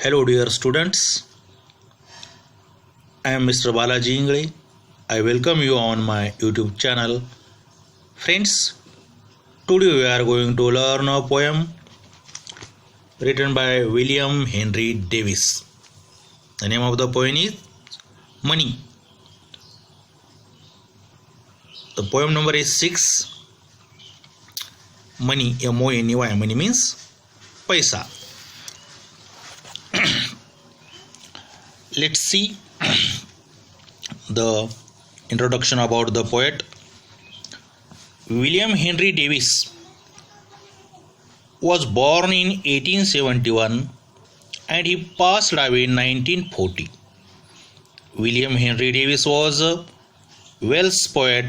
Hello dear students, I am Mr. Balaji Ingle. I welcome you on my YouTube channel. Friends, today we are going to learn a poem written by William Henry Davis. The name of the poem is Money. The poem number is 6. Money, M-O-N-E-Y. Money means paisa. Let's see the introduction about the poet. William Henry Davis was born in 1871 and he passed away in 1940. William Henry Davis was a Welsh poet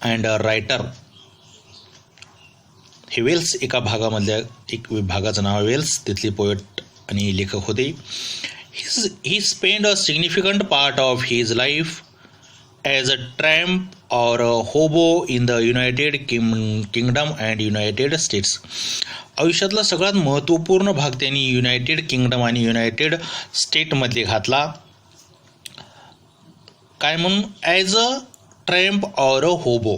and a writer. हे Wales एका भागामधल्या एक विभागाचं नाव आहे Wales, तिथले poet आणि लेखक होते. He spent a significant part of his life as a tramp or a hobo in the United Kingdom and United States. आयुष्यातला सगळ्यात महत्त्वपूर्ण भाग त्यांनी युनायटेड किंगडम आणि युनायटेड स्टेटमध्ये घातला. काय म्हणून? As a tramp or a hobo.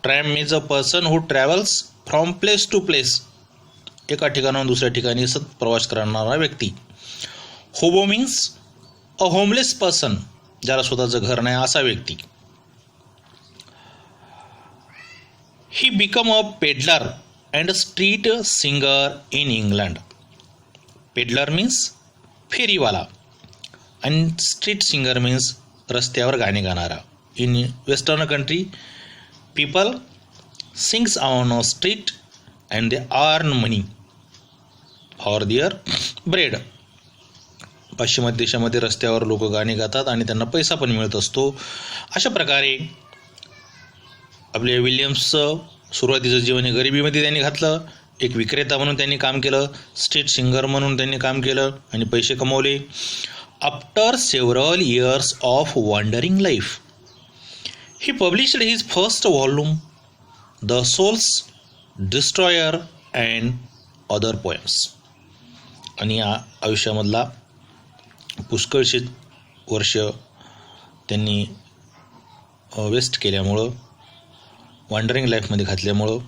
Tramp means a person who travels from place to place. एका ठिकाणाहून दुसऱ्या ठिकाणी सतत प्रवास करणारा व्यक्ती. होबो मीन्स अ होमलेस पर्सन, ज्याला स्वतःचं घर नाही असा व्यक्ती. He become a peddler and street singer in England. Peddler means फेरीवाला आणि स्ट्रीट सिंगर मीन्स रस्त्यावर गाणे गाणारा. In western country people sings on a street and they earn money for their bread. पाश्चिमात्य देशामध्ये रस्त्यावर लोक गाणी गातात आणि त्यांना पैसा पण मिळत असतो. अशा प्रकारे आपले विल्यम्सचं सुरुवातीचं जीवन हे गरिबीमध्ये त्यांनी घातलं. एक विक्रेता म्हणून त्यांनी काम केलं, स्ट्रीट सिंगर म्हणून त्यांनी काम केलं आणि पैसे कमवले. After several years of wandering life he published his first volume The Soul's Destroyer and Other Poems. आणि या आयुष्यामधला पुष्कळशी वर्ष त्यांनी वेस्ट केल्यामुळं, वॉन्डरिंग लाईफमध्ये घातल्यामुळं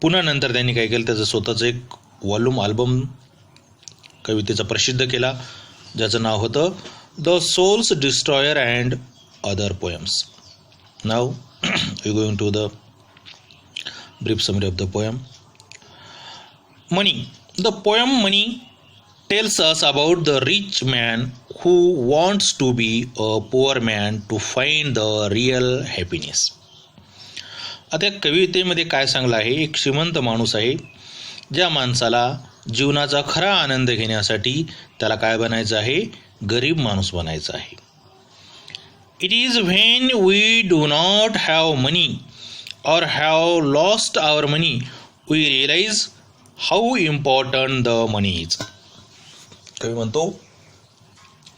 पुन्हा नंतर त्यांनी काय केलं, त्याचं स्वतःचं एक व्हॉल्यूम अल्बम कवितेचा प्रसिद्ध केला, ज्याचं नाव होतं the soul's destroyer and other poems. नाव we're going to the brief summary of the poem. Money. The poem Money tells us about the rich man who wants to be a poor man to find the real happiness. आता कवितेमध्ये काय सांगलं आहे? एक श्रीमंत माणूस आहे, ज्या माणसाला जीवनाचा खरा आनंद घेण्यासाठी त्याला काय बनायचं आहे? गरीब माणूस बनायचं आहे. It is when we do not have money or have lost our money we realize how important the money is. कवी म्हणतो,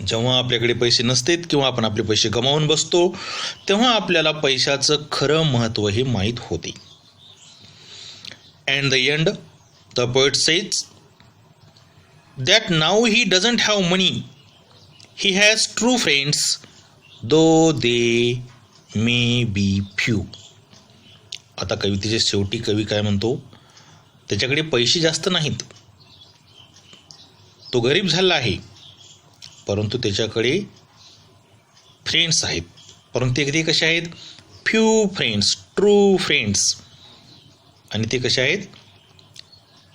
जेव्हा आपल्याकडे पैसे नसतात किंवा आपण आपले पैसे गमावून बसतो, तेव्हा आपल्याला पैशाचं खरं महत्त्व हे माहीत होते. And the end, the poet says that now he doesn't have money, he has true friends though they may be few. आता कवितेच्या शेवटी कवी काय म्हणतो? त्याच्याकडे पैसे जास्त नाहीत, तो गरीब झाला आहे, परंतु त्याच्याकडे फ्रेंड्स आहेत. परंतु ते कसे आहेत? Few friends, true friends. आणि ते कसे आहेत?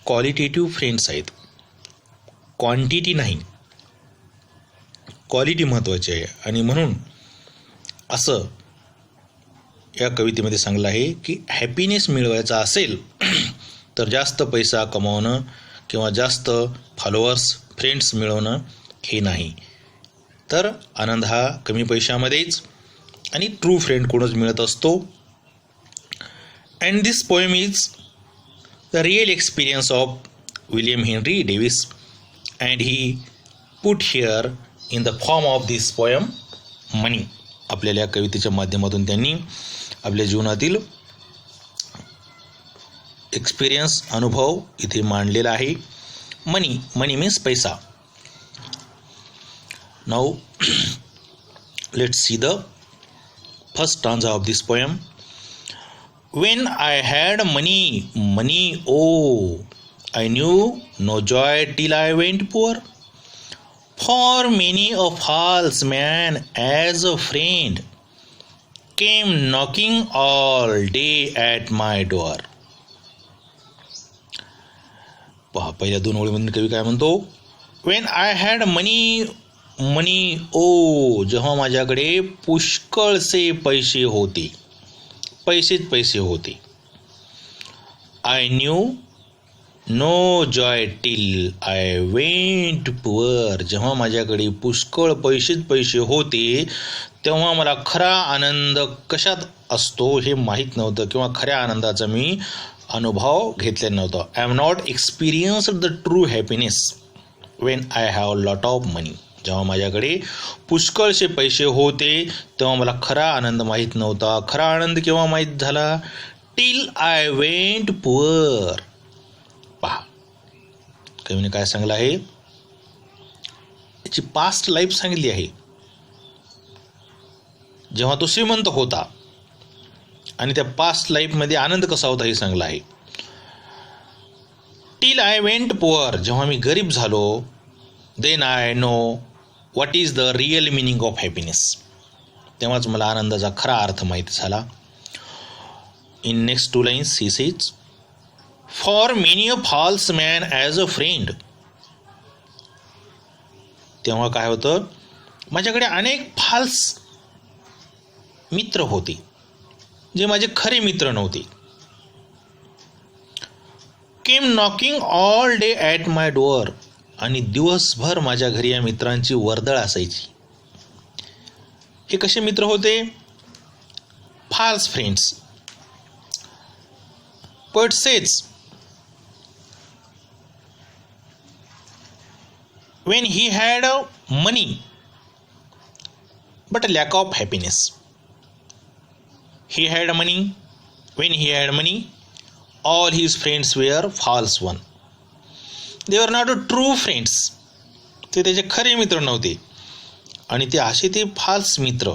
क्वालिटेटिव्ह फ्रेंड्स आहेत, क्वांटिटी नाही, क्वालिटी महत्त्वाची आहे. आणि म्हणून असं या कवितेमध्ये सांगलं आहे की हॅपीनेस मिळवायचा असेल तर जास्त पैसा कमावणं किंवा जास्त फॉलोअर्स, फ्रेंड्स मिळवणं हे नाही, तर आनंद हा कमी पैशामध्येच आणि ट्रू फ्रेंड कोणच मिळत असतो. And this poem is the real experience of William Henry Davies and he put here in the form of this poem money. आपल्याला या कवितेच्या माध्यमातून त्यांनी आपल्या जीवनातील एक्सपिरियन्स, अनुभव इथे मांडलेला आहे. Money means paisa. Now let's see the first stanza of this poem. When I had money, oh, I knew no joy till I went poor. For many a false man as a friend came knocking all day at my door. पहा, पहिल्या दोन ओळीमधून कवी काय म्हणतो? When I had money, oh, जेव्हा माझ्याकडे पुष्कळसे पैसे होते, पैसे होते. I knew no joy till I went poor. जेव्हा माझ्याकडे पुष्कळ पैसे होते तेव्हा मला खरा आनंद कशात असतो हे माहीत नव्हतं, किंवा खऱ्या आनंदाचा मी अनुभव घेतलेला नव्हता. I am not experienced the true happiness when I have lot of money. जेव्हा माझ्याकडे पुष्कळसे पैसे होते तेव्हा मला खरा आनंद माहीत नव्हता. खरा आनंद केव्हा माहीत झाला? Till I went poor. पहा, कवीने काय सांगलं आहे? याची पास्ट लाईफ सांगितली आहे. जेव्हा तो श्रीमंत होता आणि त्या पास्ट लाईफमध्ये आनंद कसा होता हे सांगलं आहे. टिल आय वेंट पुअर, जेव्हा मी गरीब झालो, then I know what is the real meaning of happiness, तेव्हाच मला आनंदाचा खरा अर्थ माहिती झाला. In next two lines he says, for many a false man as a friend. तेव्हा काय होतं? माझ्याकडे अनेक फाल्स मित्र होते, जे माझे खरे मित्र नव्हते. Came knocking all day at my door, आणि दिवसभर माझ्या घरी या मित्रांची वर्दळ असायची. हे कसे मित्र होते? False friends. Poet says, when he had money but lack of happiness. He had money. When he had money, all his friends were false one. They were not true friends. ते त्याचे खरे मित्र नव्हते, आणि ते असे ते फाल्स मित्र,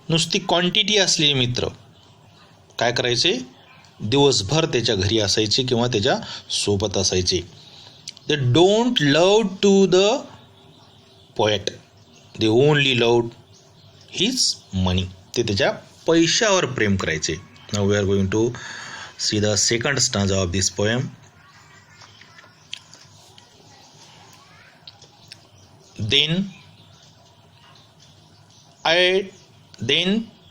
नुसती क्वांटिटी असलेले मित्र काय करायचे? दिवसभर त्याच्या घरी असायचे किंवा त्याच्या सोबत असायचे. They don't love to the poet. They only loved his money. ते त्याच्या पैशावर प्रेम करायचे. Now we are going to see the second stanza of this poem. Then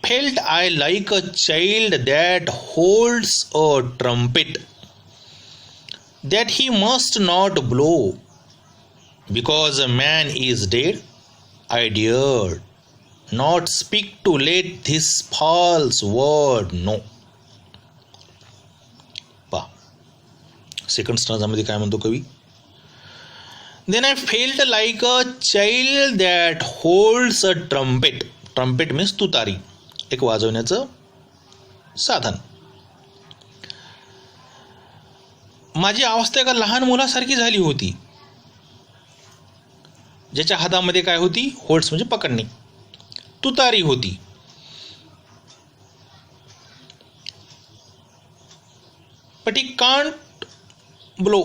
felt I like a child that holds a trumpet, that he must not blow because a man is dead. I dared not speak to let this false word know. पहा, second स्टांजामध्ये काय म्हणतो कवी? Then I felt like a child that holds a trumpet. Trumpet means तुतारी, एक वाजवण्याचं साधन. माझी अवस्था एका लहान मुलासारखी झाली होती, ज्याच्या हातामध्ये काय होती? होल्ड्स म्हणजे पकडणे, तुतारी होती. बट ही कांट ब्लो,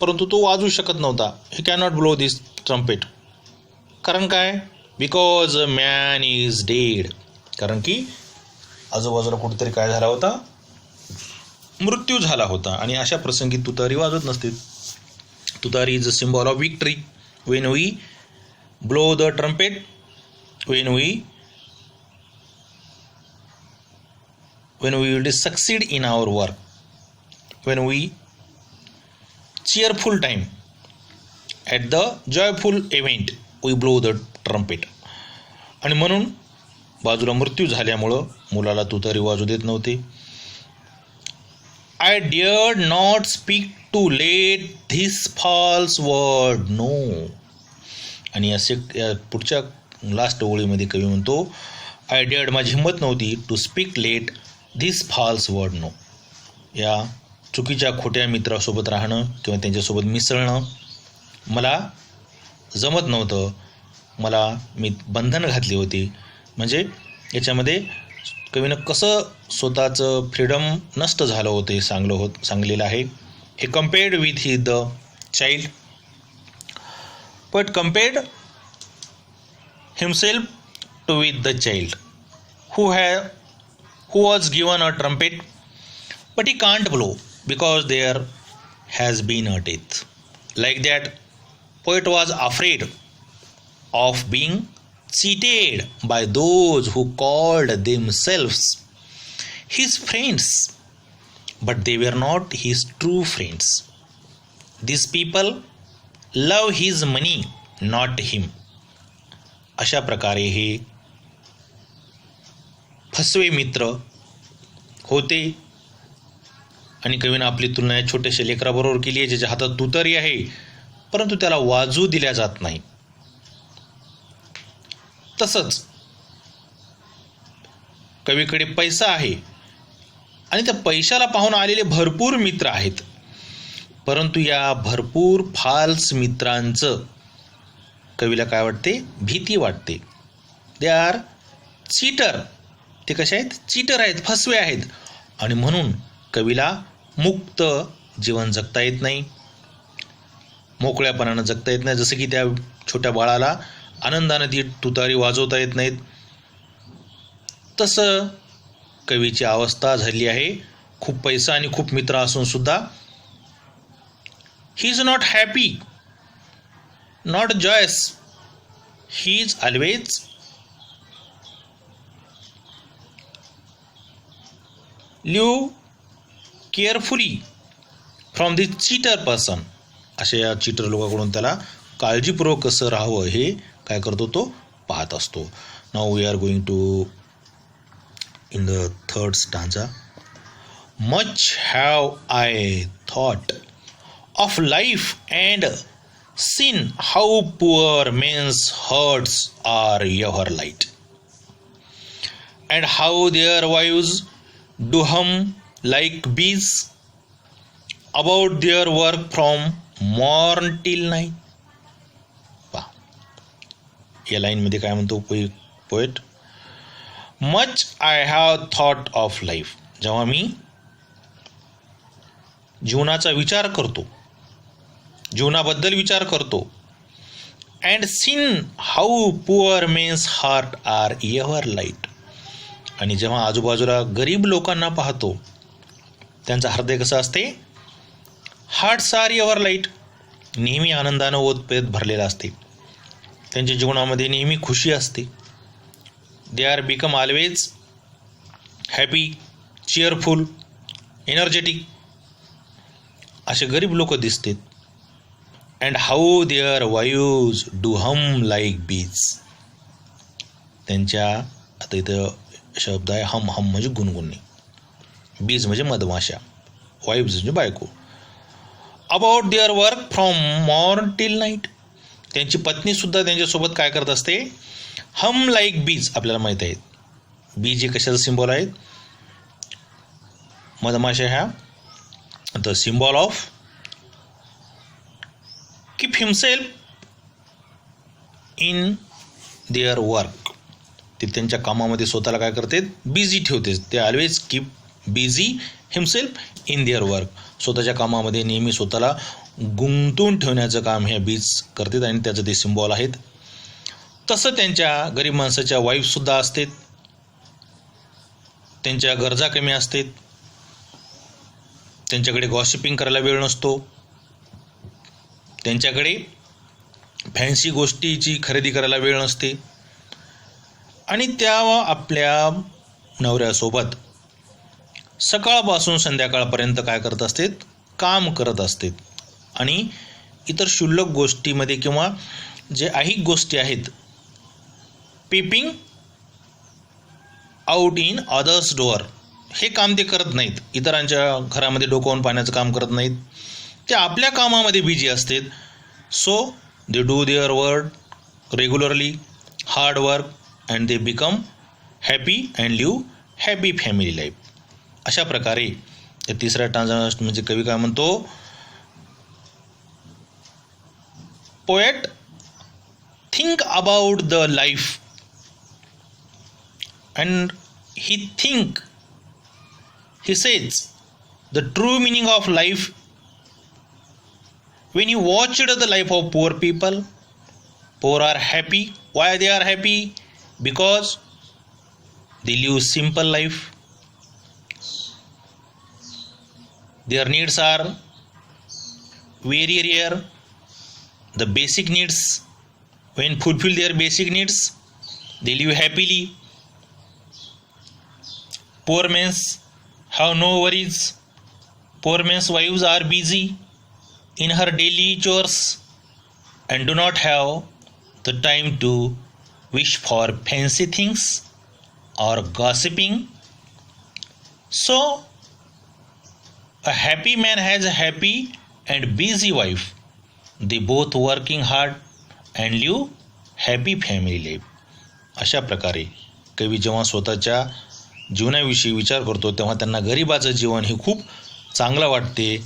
परंतु तो वाजवू शकत नव्हता. ही कॅनॉट ब्लो दिस ट्रम्पेट. कारण काय? Because a man is dead. कारण की आजूबाजूला कुठेतरी काय झाला होता? मृत्यू झाला होता, आणि अशा प्रसंगी तुतारी वाजत नसते. Tutari is a symbol of victory. When we blow the trumpet, when we will succeed in our work, when we cheerful time, at the joyful event we blow the trumpet. आणि म्हणून बाजूला मृत्यू झाल्यामुळं मुलाला तुतारी वाजू देत नव्हते. I dared not speak to let this false word know. आणि या पुढच्या लास्ट ओळीमध्ये कवी म्हणतो, आय डेअर्ड, माझी हिंमत नव्हती, to speak let this false word no, या चुकीच्या खोट्या मित्रासोबत राहणं किंवा त्यांच्यासोबत मिसळणं. मला जमत नव्हतं, मी बंधन घातली होती. म्हणजे याच्यामध्ये कवीनं कसं स्वतःचं फ्रीडम नष्ट झालं होते सांगलेलं आहे. हे compared with the child, but compared himself to with the child who was given a trumpet, but he can't blow because there has been a death. Like that, poet was afraid of being cheated by those who called themselves his friends, but they were not his true friends. These people love his money, not him. अशा प्रकारे हे फसवे मित्र होते. आणि कवीनं आपली तुलना या छोट्याशा लेकराबरोबर केली आहे, ज्याच्या हातात तुतारी आहे परंतु त्याला वाजू दिल्या जात नाही. तसंच कवीकडे पैसा आहे आणि त्या पैशाला पाहून आलेले भरपूर मित्र आहेत, परंतु या भरपूर फाल्स मित्रांचं कवीला काय वाटते? भीती वाटते. They are cheater. ते कसे आहेत? चीटर आहेत, फसवे आहेत. आणि म्हणून कवीला मुक्त जीवन जगता येत नाही, मोकळ्यापणानं जगता येत नाही. जसं की त्या छोट्या बाळाला आनंदानं ती तुतारी वाजवता येत नाहीत, तसं कवीची अवस्था झाली आहे. खूप पैसा आणि खूप मित्र असून सुद्धा he is not happy, not joyous. He is always live carefully from the cheater person. अशा या चीटर लोकांकडून त्याला काळजीपूर्वक कसं राहावं हे काय करतो? तो पाहत असतो. Now we are going to in the third stanza. Much have I thought of life and seen how poor men's hearts are ever light, and how their wives do hum like bees about their work from morn till night. पहा या लाईनमध्ये काय म्हणतो poet? Much I have thought of life. जेव्हा मी जीवनाचा विचार करतो, जीवनाबद्दल विचार करतो, and seen how poor men's heart are ever light. आणि जेव्हा आजूबाजूला गरीब लोकांना पाहतो, त्यांचं हृदय कसं असते? Hearts are ever light. नेहमी आनंदानं ओतप्रेत भरलेलं असते. त्यांच्या जीवनामध्ये नेहमी खुशी असते. They are become always happy, cheerful, energetic. असे गरीब लोक दिसतात. And how their voices do hum like bees. त्यांच्या आता इथं शब्द आहे हम. हम म्हणजे गुणगुणणे, बीज म्हणजे मधमाशा, वाईब्स म्हणजे बायको. About their work from morn till night. त्यांची पत्नीसुद्धा त्यांच्यासोबत काय करत असते? हम लाईक बीज. आपल्याला माहीत आहेत बीज हे कशाचं सिम्बॉल आहेत? मधमाशा ह्या the symbol of keep himself in their work. ते त्यांच्या कामामध्ये स्वतःला काय करतात? बिझी ठेवते. ते always keep busy himself in their work. स्वतःच्या कामामध्ये नेहमी स्वतःला गुंतवून ठेवण्याचं काम ह्या बीज करतात आणि त्याचं ते सिम्बॉल आहेत. तसं त्यांच्या गरीब माणसाच्या वाईफसुद्धा असतात. त्यांच्या गरजा कमी असतात. त्यांच्याकडे गॉसिपिंग करायला वेळ नसतो. त्यांच्याकडे फॅन्सी गोष्टीची खरेदी करायला वेळ नसते. आणि त्या आपल्या नवऱ्यासोबत सकाळपासून संध्याकाळपर्यंत काय करत असतात? काम करत असतात. आणि इतर क्षुल्लक गोष्टीमध्ये किंवा जे ऐहिक गोष्टी आहेत, peeping out in others door, हे काम ते करत नाहीत. इतरांच्या घरामध्ये डोकावून पाहण्याचं काम करत नाहीत. ते आपल्या कामामध्ये बिझी असतात. So they do their work regularly, hard work, and they become happy and live happy family life. अशा प्रकारे त्या तिसऱ्या टांजा म्हणजे कवी काय म्हणतो? poet think about the life, and he says the true meaning of life when he watched the life of poor people. Poor are happy. Why they are happy? Because they live simple life. Their needs are very rare. The basic needs, when fulfill their basic needs, they live happily. Poor men have no worries. Poor men's wives are busy in her daily chores and do not have the time to wish for fancy things or gossiping. So, a happy man has a happy and busy wife. They both working hard and live happy family life. अशा प्रकारे कवी जेव्हा स्वतःच्या जीवनाविषयी विचार करतो तेव्हा त्यांना गरिबाचं जीवन हे खूप चांगलं वाटते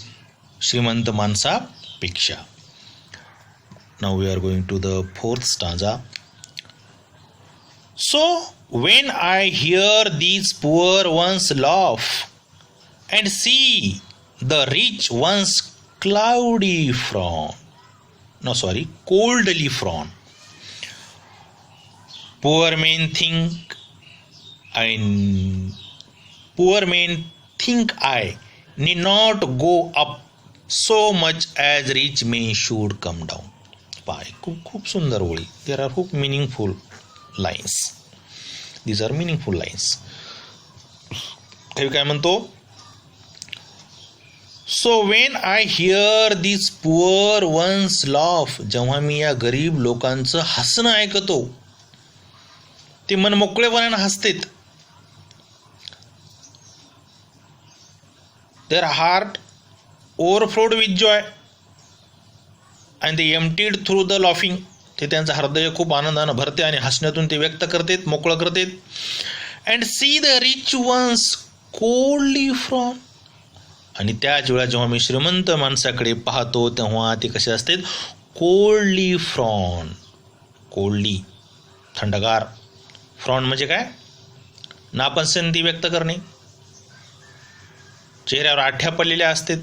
श्रीमंत माणसापेक्षा. Now we are going to the fourth stanza. So when I hear these poor ones laugh and see the rich ones coldly frown. Poor men think I need not go up so much as rich men should come down. खूप सुंदर ओळी. There are खूप meaningful lines. These are meaningful lines. कवी काय म्हणतो? So when I hear these poor ones laugh, जेव्हा मी या गरीब लोकांचं हसणं ऐकतो, ते मन मोकळेपणाने हसतेत. Their heart overflowed with joy and they emptied through the laughing. ते त्यांचं हृदय खूप आनंदानं भरते आणि हसण्यातून ते व्यक्त करतात, मोकळं करतात. And see the rich ones coldly frown. आणि त्याच वेळा जेव्हा मी श्रीमंत माणसाकडे पाहतो तेव्हा ते कसे असतात? Coldly frown. कोल्डली थंडगार. फ्रॉन म्हणजे काय? नापसंती व्यक्त करणे. चेहऱ्यावर आठ्या पडलेल्या असतात.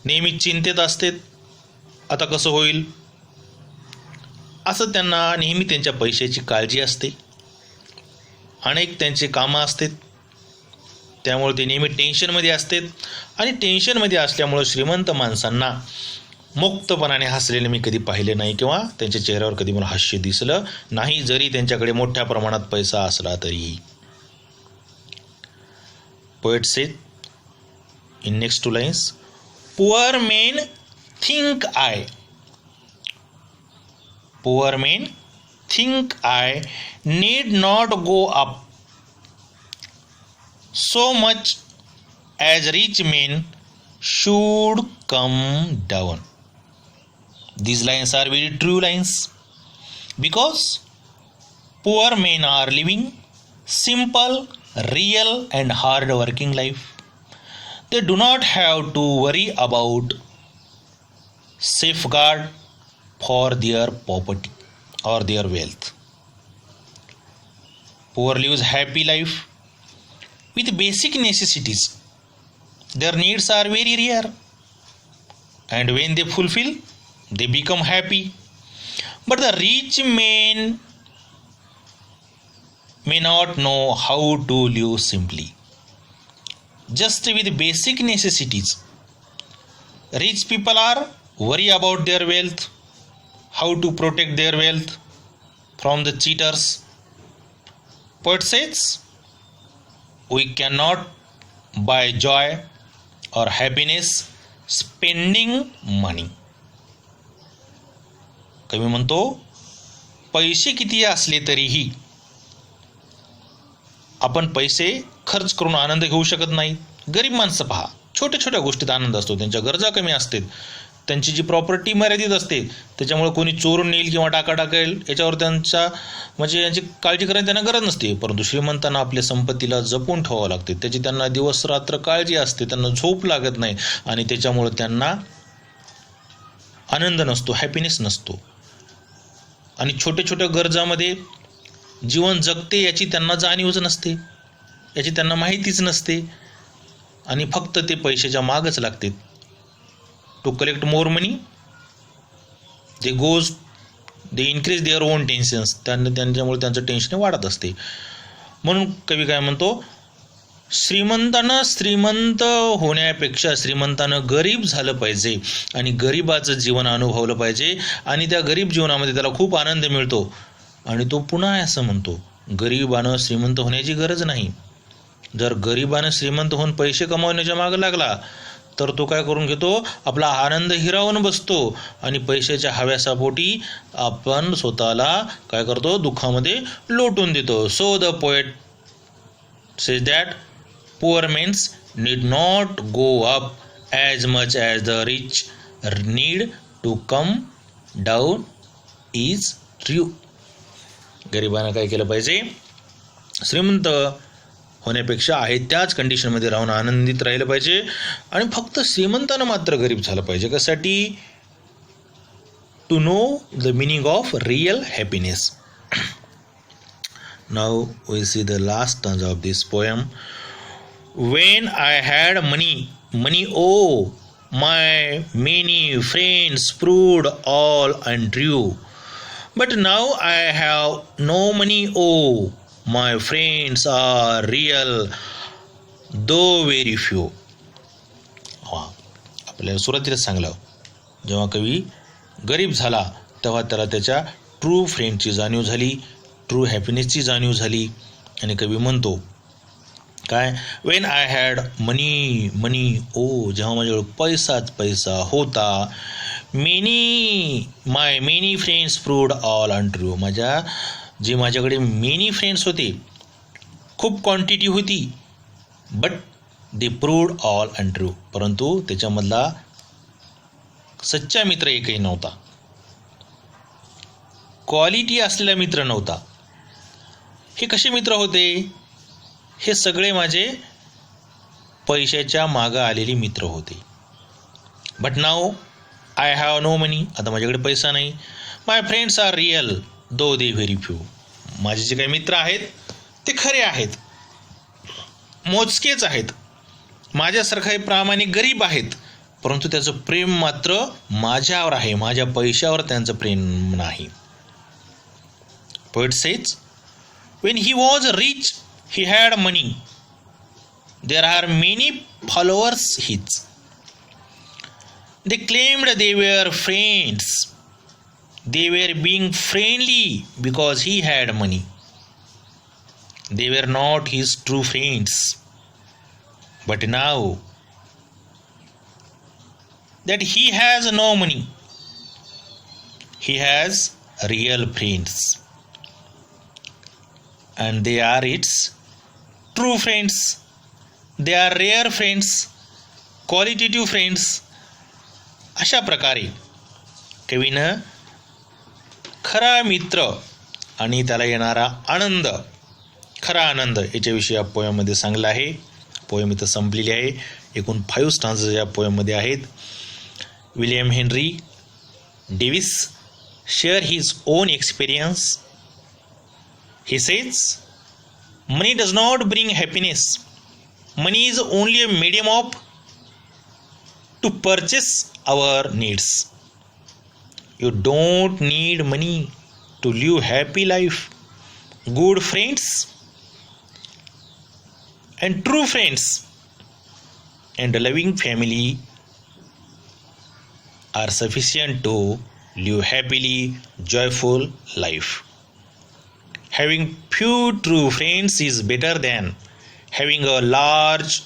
नेहमी चिंतेत असतात, आता कसं होईल असं. त्यांना नेहमी त्यांच्या पैशाची काळजी असते. अनेक त्यांचे कामं असतात, त्यामुळे ते नेहमी टेन्शनमध्ये असतात. आणि टेन्शनमध्ये असल्यामुळं श्रीमंत माणसांना मुक्तपणाने हसलेले मी कधी पाहिले नाही किंवा त्यांच्या चेहऱ्यावर कधी मला हास्य दिसलं नाही, जरी त्यांच्याकडे मोठ्या प्रमाणात पैसा असला तरीही. Poet says in next two lines, poor men think I need not go up so much as rich men should come down. These lines are very true lines because poor men are living simple, real and hard working life. They do not have to worry about safeguard for their property or their wealth. Poor lives happy life with basic necessities. Their needs are very rare, and when they fulfill, they become happy. But the rich men may not know how to live simply. Just with basic necessities. Rich people are worried about their wealth, how to protect their wealth from the cheaters. Poet says, we cannot buy joy or happiness spending money. कवी म्हणतो, पैसे किती असले तरीही आपण पैसे खर्च करून आनंद घेऊ शकत नाही. गरीब माणसं पहा, छोट्या छोट्या गोष्टीत आनंद असतो. त्यांच्या गरजा कमी असतात, त्यांची जी प्रॉपर्टी मर्यादित असते, त्याच्यामुळे कोणी चोरून नेईल किंवा टाका टाकेल याच्यावर त्यांचा म्हणजे यांची काळजी करायची त्यांना गरज नसते. परंतु श्रीमंतांना आपल्या संपत्तीला जपून ठेवावं लागते. त्याची त्यांना दिवस रात्र काळजी असते, त्यांना झोप लागत नाही आणि त्याच्यामुळे त्यांना आनंद नसतो, हॅपीनेस नसतो. आणि छोट्या छोट्या गरजामध्ये जीवन जगते याची त्यांना जाणीवच नसते, याची त्यांना माहितीच नसते आणि फक्त ते पैशाच्या मागच लागते. To collect more money they increase their own tensions. त्यांच्यामुळे त्यांचं टेन्शन वाढत असते. म्हणून कवी काय म्हणतो, श्रीमंतानं श्रीमंत होण्यापेक्षा श्रीमंतानं गरीब झालं पाहिजे आणि गरिबाचं जीवन अनुभवलं पाहिजे आणि त्या गरीब जीवनामध्ये त्याला खूप आनंद मिळतो. आणि तो पुन्हा असं म्हणतो, गरिबानं श्रीमंत होण्याची गरज नाही. जर गरिबानं श्रीमंत होऊन पैसे कमावण्याच्या मागं लागला तर तो काय करून घेतो, आपला आनंद हिरावून बसतो आणि पैशाच्या हव्यासापोटी आपण स्वतःला काय करतो, दुःखामध्ये लोटून देतो. So the poet says that poor means need not go up as much as the rich need to come down is true. गरिबानं काय केलं पाहिजे, श्रीमंत होण्यापेक्षा आहे त्याच कंडिशनमध्ये राहून आनंदित राहिलं पाहिजे आणि फक्त श्रीमंतानं मात्र गरीब झालं पाहिजे. कशासाठी, to know the meaning of real happiness. Now we see the last stanza of this poem. When I had money, oh, my many friends proved all untrue. But now I have no money, oh, my friends are real, though very few. आपल्याला सुरुवातीलाच सांगलं, जेव्हा कवी गरीब झाला तेव्हा त्याला त्याच्या ट्रू फ्रेंडची जाणीव झाली, ट्रू हॅपीनेसची जाणीव झाली. आणि कवी म्हणतो काय, when I had money O, जेव्हा माझ्याकडे पैसाच पैसा होता. My many friends proved all untrue. माझ्याकडे मेनी फ्रेंड्स होते, खूप क्वांटिटी होती, but they proved all untrue. परंतु त्याच्यामधला सच्चा मित्र एकही नव्हता, क्वालिटी असलेला मित्र नव्हता. हे कसे मित्र होते, हे सगळे माझे पैशाच्या मागं आलेली मित्र होते. But now I have no money, आता माझ्याकडे पैसा नाही. My friends are real though they very few. माझे जे काही मित्र आहेत ते खरे आहेत, मोजकेच आहेत. माझ्यासारखा हे प्रामाणिक गरीब आहेत, परंतु त्याचं प्रेम मात्र माझ्यावर आहे, माझ्या पैशावर त्यांचं प्रेम नाही. Poet says, when he was rich he had money, there are many followers his, they claimed they were friends, they were being friendly because he had money, they were not his true friends. But now that he has no money, he has real friends, and they are its true friends. They are rare friends, qualitative friends. अशा प्रकारे कवीनं खरा मित्र आणि त्याला येणारा आनंद, खरा आनंद याच्याविषयी या पोयममध्ये सांगलं आहे. पोयम इथं संपलेली आहे. एकूण 5 स्टांजेस या पोयममध्ये आहेत. William Henry Davis share his on experience. He says, money does not bring happiness. Money is only a medium to purchase our needs. You don't need money to live happy life. Good friends and true friends and a loving family are sufficient to live happily, joyful life. Having few true friends is better than having a large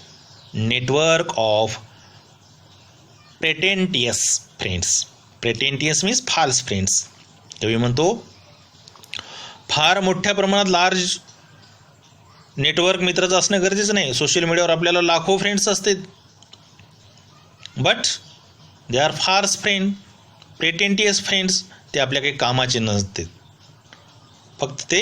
network of pretentious friends. Pretentious means false friends. कवी म्हणतो, फार मोठ्या प्रमाणात large network मित्राचं असणं गरजेचं नाही. Social मीडियावर आपल्याला लाखो फ्रेंड्स असतात, but they are false friend, pretentious friends. ते आपल्या काही कामाचे नसते, फक्त ते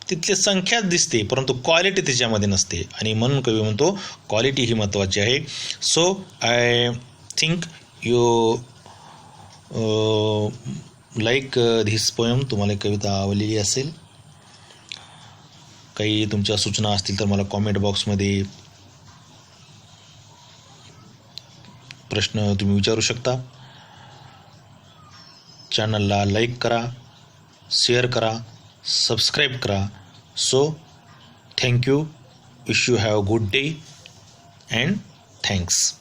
तिथली संख्याच दिसते, परंतु क्वालिटी त्याच्यामध्ये नसते. आणि म्हणून कवी म्हणतो क्वालिटी ही महत्त्वाची आहे. So I think you like this poem. तुम्हाला कविता आवडलेली असेल. काही तुमच्या सूचना असतील तर मला कॉमेंट बॉक्समध्ये प्रश्न तुम्ही विचारू शकता. चॅनलला लाईक करा, शेअर करा, सबस्क्राईब करा. So thank you. Wish you have a good day and thanks.